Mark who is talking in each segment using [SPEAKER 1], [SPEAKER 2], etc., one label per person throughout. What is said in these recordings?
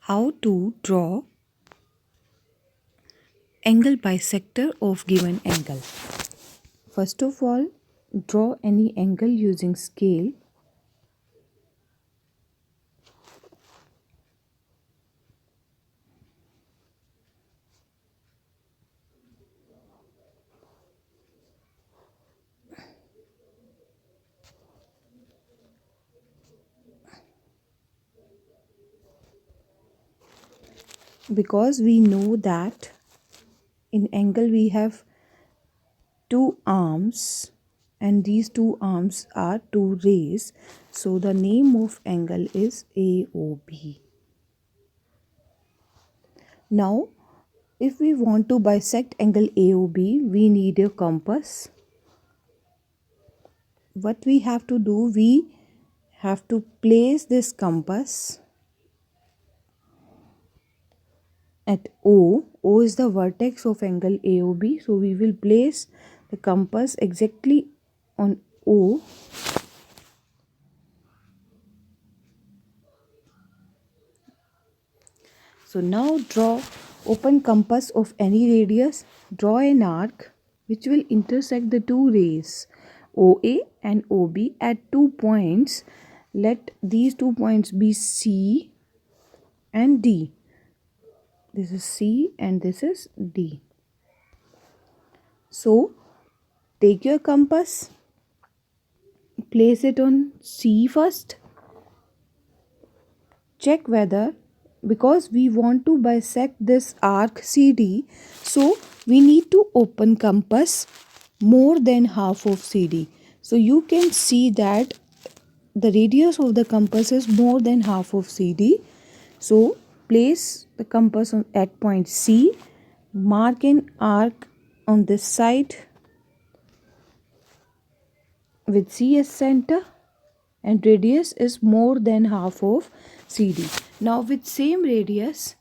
[SPEAKER 1] How to draw angle bisector of given angle. First of all, draw any angle using scale. Because we know that in angle we have two arms and these two arms are two rays, so the name of angle is AOB. Now if we want to bisect angle AOB, we need a compass. What we have to do, we have to place this compass at O. O is the vertex of angle AOB. So we will place the compass exactly on O. So now draw open compass of any radius. Draw an arc which will intersect the two rays OA and OB at 2 points. Let these 2 points be C and D. This is C and this is D. So take your compass, place it on C first. Check whether, because we want to bisect this arc CD, so we need to open compass more than half of CD. So you can see that the radius of the compass is more than half of CD. So place the compass at point C, mark an arc on this side with C as center, and radius is more than half of CD. Now with same radius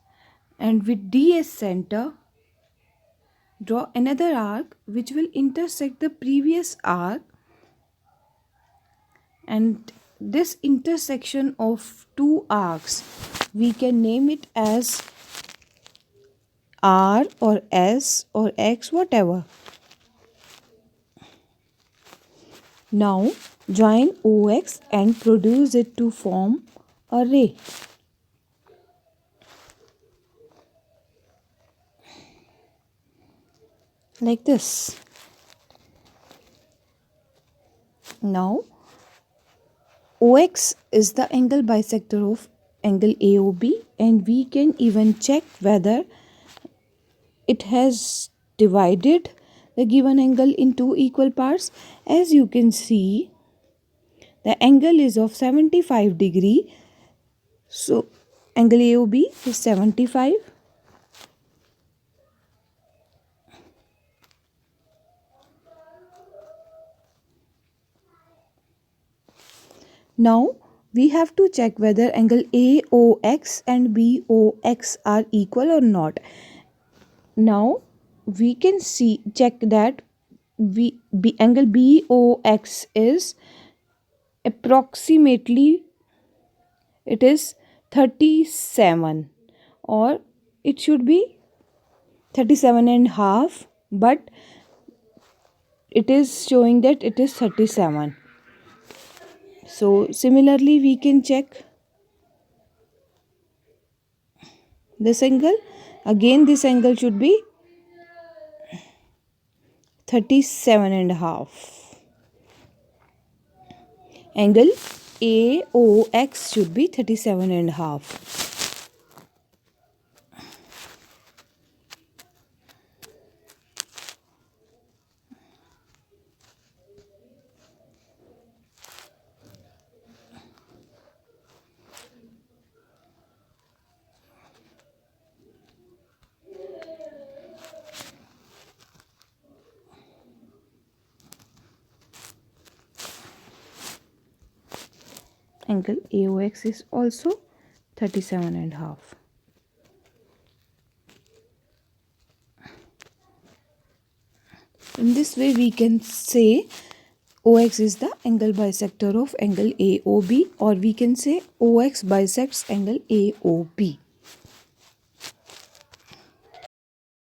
[SPEAKER 1] and with D as center, draw another arc which will intersect the previous arc, and this intersection of two arcs we can name it as R or S or X, whatever. Now join OX and produce it to form a ray. Like this. Now OX is the angle bisector of angle AOB, and we can even check whether it has divided the given angle in two equal parts. As you can see, the angle is of 75 degree. So angle AOB is 75. Now we have to check whether angle AOX and BOX are equal or not. Now we can check that angle BOX is approximately, it is 37, or it should be 37 and half, but it is showing that it is 37. So similarly we can check this angle. Again this angle should be 37 and a half. Angle AOX should be 37 and a half. Angle AOX is also 37 and a half. In this way we can say OX is the angle bisector of angle AOB, or we can say OX bisects angle AOB.